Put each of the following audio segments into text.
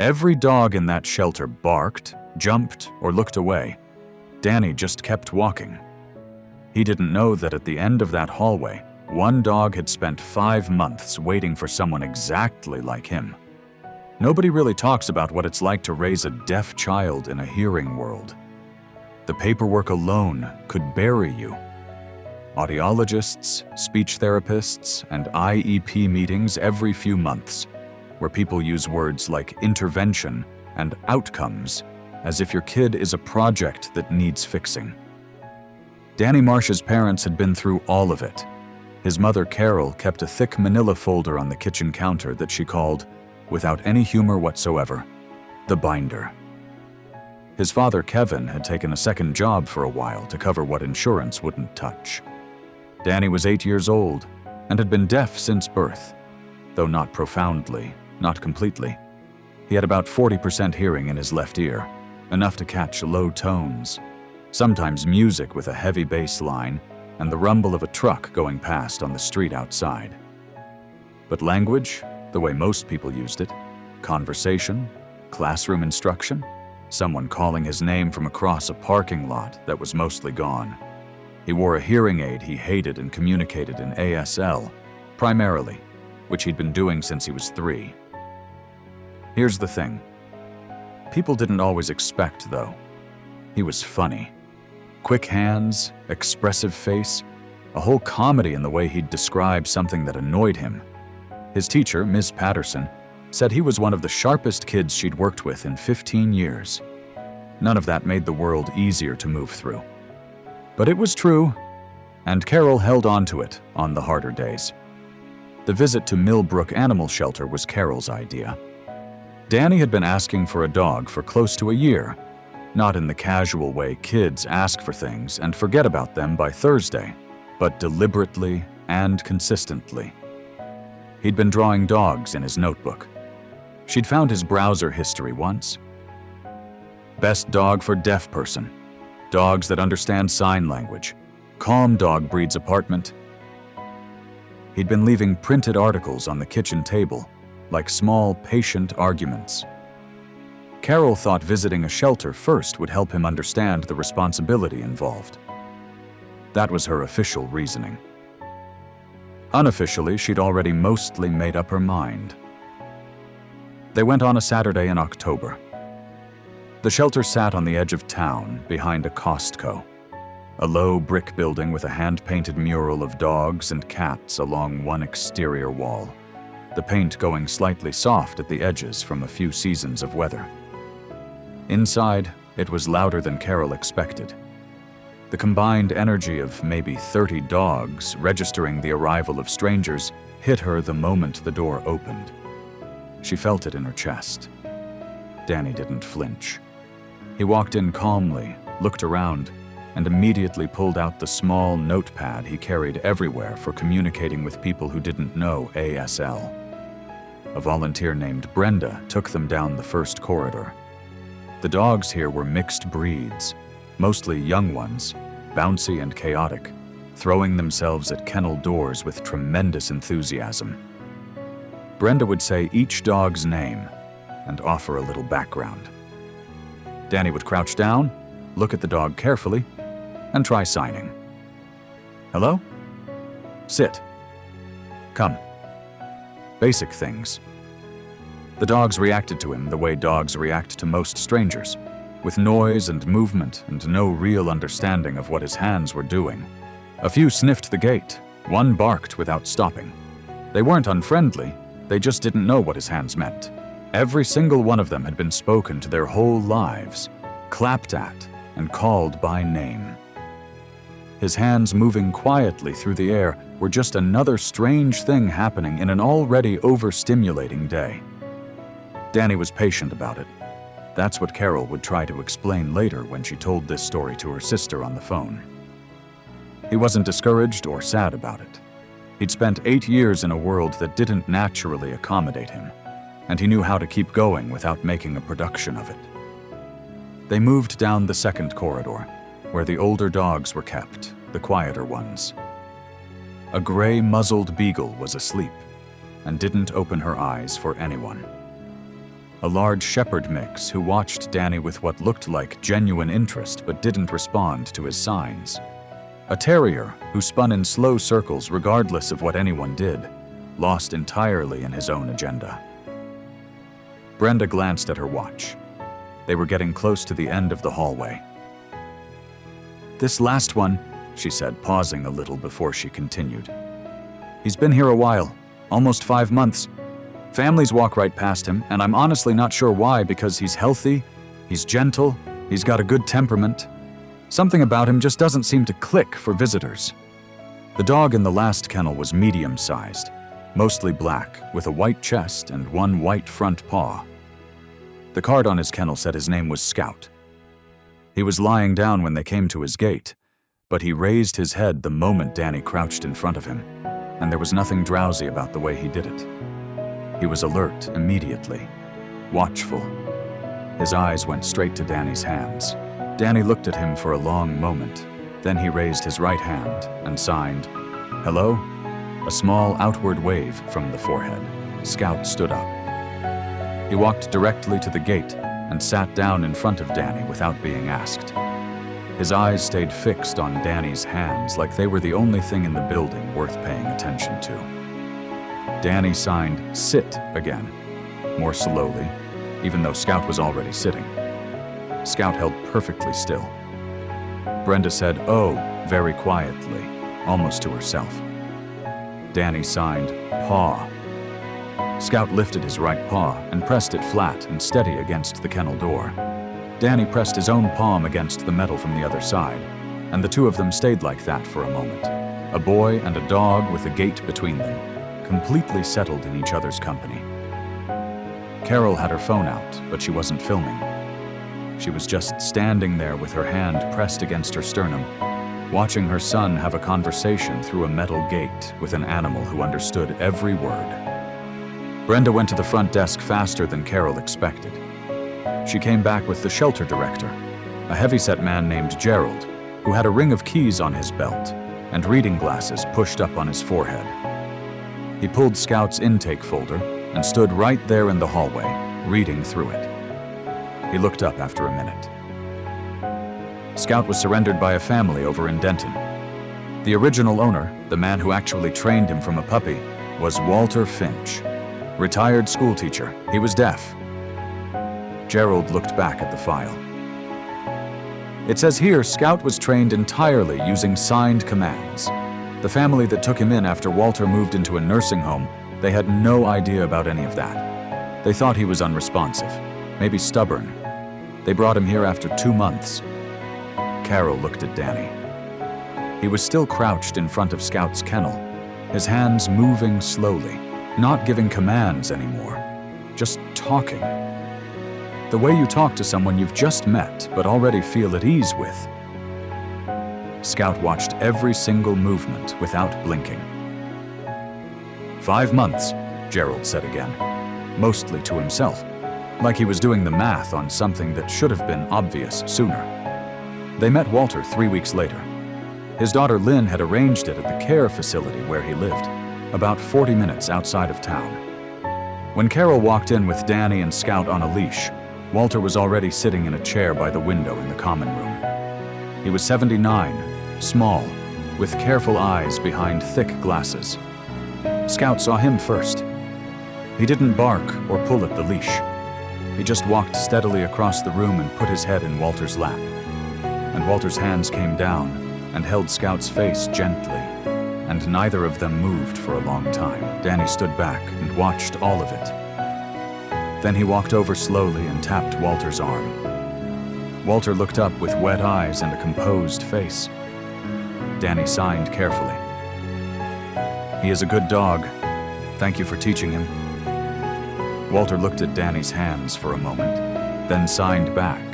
Every dog in that shelter barked, jumped, or looked away. Danny just kept walking. He didn't know that at the end of that hallway, one dog had spent 5 months waiting for someone exactly like him. Nobody really talks about what it's like to raise a deaf child in a hearing world. The paperwork alone could bury you. Audiologists, speech therapists, and IEP meetings every few months, where people use words like intervention and outcomes as if your kid is a project that needs fixing. Danny Marsh's parents had been through all of it. His mother, Carol, kept a thick manila folder on the kitchen counter that she called, without any humor whatsoever, the binder. His father, Kevin, had taken a second job for a while to cover what insurance wouldn't touch. Danny was 8 years old and had been deaf since birth, though not profoundly, not completely. He had about 40% hearing in his left ear, enough to catch low tones, sometimes music with a heavy bass line, and the rumble of a truck going past on the street outside. But language, the way most people used it, conversation, classroom instruction, someone calling his name from across a parking lot that was mostly gone. He wore a hearing aid he hated and communicated in ASL, primarily, which he'd been doing since he was 3. Here's the thing. People didn't always expect, though. He was funny. Quick hands, expressive face, a whole comedy in the way he'd describe something that annoyed him. His teacher, Ms. Patterson, said he was one of the sharpest kids she'd worked with in 15 years. None of that made the world easier to move through. But it was true, and Carol held on to it on the harder days. The visit to Millbrook Animal Shelter was Carol's idea. Danny had been asking for a dog for close to a year, not in the casual way kids ask for things and forget about them by Thursday, but deliberately and consistently. He'd been drawing dogs in his notebook. She'd found his browser history once. Best dog for deaf person. Dogs that understand sign language. Calm dog breeds apartment. He'd been leaving printed articles on the kitchen table, like small, patient arguments. Carol thought visiting a shelter first would help him understand the responsibility involved. That was her official reasoning. Unofficially, she'd already mostly made up her mind. They went on a Saturday in October. The shelter sat on the edge of town, behind a Costco, a low brick building with a hand-painted mural of dogs and cats along one exterior wall, the paint going slightly soft at the edges from a few seasons of weather. Inside, it was louder than Carol expected. The combined energy of maybe 30 dogs registering the arrival of strangers hit her the moment the door opened. She felt it in her chest. Danny didn't flinch. He walked in calmly, looked around, and immediately pulled out the small notepad he carried everywhere for communicating with people who didn't know ASL. A volunteer named Brenda took them down the first corridor. The dogs here were mixed breeds, mostly young ones, bouncy and chaotic, throwing themselves at kennel doors with tremendous enthusiasm. Brenda would say each dog's name and offer a little background. Danny would crouch down, look at the dog carefully, and try signing. Hello? Sit. Come. Basic things. The dogs reacted to him the way dogs react to most strangers, with noise and movement and no real understanding of what his hands were doing. A few sniffed the gate, one barked without stopping. They weren't unfriendly, they just didn't know what his hands meant. Every single one of them had been spoken to their whole lives, clapped at, and called by name. His hands moving quietly through the air were just another strange thing happening in an already overstimulating day. Danny was patient about it. That's what Carol would try to explain later when she told this story to her sister on the phone. He wasn't discouraged or sad about it. He'd spent 8 years in a world that didn't naturally accommodate him, and he knew how to keep going without making a production of it. They moved down the second corridor, where the older dogs were kept, the quieter ones. A gray muzzled beagle was asleep and didn't open her eyes for anyone. a large shepherd mix who watched Danny with what looked like genuine interest but didn't respond to his signs. A terrier who spun in slow circles regardless of what anyone did, lost entirely in his own agenda. Brenda glanced at her watch. They were getting close to the end of the hallway. "This last one," she said, pausing a little before she continued. "He's been here a while, almost 5 months. Families walk right past him, and I'm honestly not sure why, because he's healthy, he's gentle, he's got a good temperament. Something about him just doesn't seem to click for visitors." The dog in the last kennel was medium-sized, mostly black, with a white chest and one white front paw. The card on his kennel said his name was Scout. He was lying down when they came to his gate, but he raised his head the moment Danny crouched in front of him, and there was nothing drowsy about the way he did it. He was alert immediately, watchful. His eyes went straight to Danny's hands. Danny looked at him for a long moment. Then he raised his right hand and signed, "Hello?" A small outward wave from the forehead. Scout stood up. He walked directly to the gate and sat down in front of Danny without being asked. His eyes stayed fixed on Danny's hands like they were the only thing in the building worth paying attention to. Danny signed "Sit" again, more slowly, even though Scout was already sitting. Scout held perfectly still. Brenda said, "Oh," very quietly, almost to herself. Danny signed "Paw." Scout lifted his right paw and pressed it flat and steady against the kennel door. Danny pressed his own palm against the metal from the other side, and the two of them stayed like that for a moment. A boy and a dog with a gate between them, completely settled in each other's company. Carol had her phone out, but she wasn't filming. She was just standing there with her hand pressed against her sternum, watching her son have a conversation through a metal gate with an animal who understood every word. Brenda went to the front desk faster than Carol expected. She came back with the shelter director, a heavyset man named Gerald, who had a ring of keys on his belt and reading glasses pushed up on his forehead. He pulled Scout's intake folder and stood right there in the hallway, reading through it. He looked up after a minute. Scout was surrendered by a family over in Denton. The original owner, the man who actually trained him from a puppy, was Walter Finch. Retired schoolteacher, he was deaf. Gerald looked back at the file. It says here Scout was trained entirely using signed commands. The family that took him in after Walter moved into a nursing home, they had no idea about any of that. They thought he was unresponsive, maybe stubborn. They brought him here after 2 months. Carol looked at Danny. He was still crouched in front of Scout's kennel, his hands moving slowly, not giving commands anymore, just talking. The way you talk to someone you've just met but already feel at ease with. Scout watched every single movement without blinking. 5 months, Gerald said again, mostly to himself, like he was doing the math on something that should have been obvious sooner. They met Walter 3 weeks later. His daughter Lynn had arranged it at the care facility where he lived, about 40 minutes outside of town. When Carol walked in with Danny and Scout on a leash, Walter was already sitting in a chair by the window in the common room. He was 79, small, with careful eyes behind thick glasses. Scout saw him first. He didn't bark or pull at the leash. He just walked steadily across the room and put his head in Walter's lap. And Walter's hands came down and held Scout's face gently, and neither of them moved for a long time. Danny stood back and watched all of it. Then he walked over slowly and tapped Walter's arm. Walter looked up with wet eyes and a composed face. Danny signed carefully. "He is a good dog. Thank you for teaching him." Walter looked at Danny's hands for a moment, then signed back,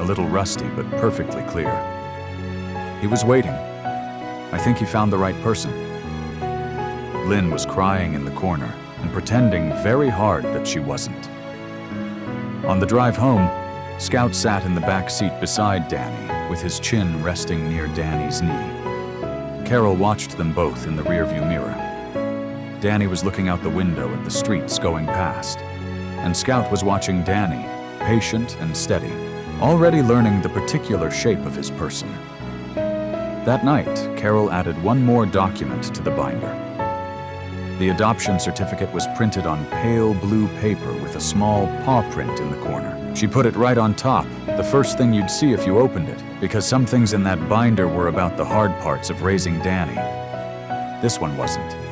a little rusty but perfectly clear. He was waiting. I think he found the right person. Lynn was crying in the corner and pretending very hard that she wasn't. On the drive home, Scout sat in the back seat beside Danny, with his chin resting near Danny's knee. Carol watched them both in the rearview mirror. Danny was looking out the window at the streets going past, and Scout was watching Danny, patient and steady, already learning the particular shape of his person. That night, Carol added one more document to the binder. The adoption certificate was printed on pale blue paper with a small paw print in the corner. She put it right on top, the first thing you'd see if you opened it, because some things in that binder were about the hard parts of raising Danny. This one wasn't.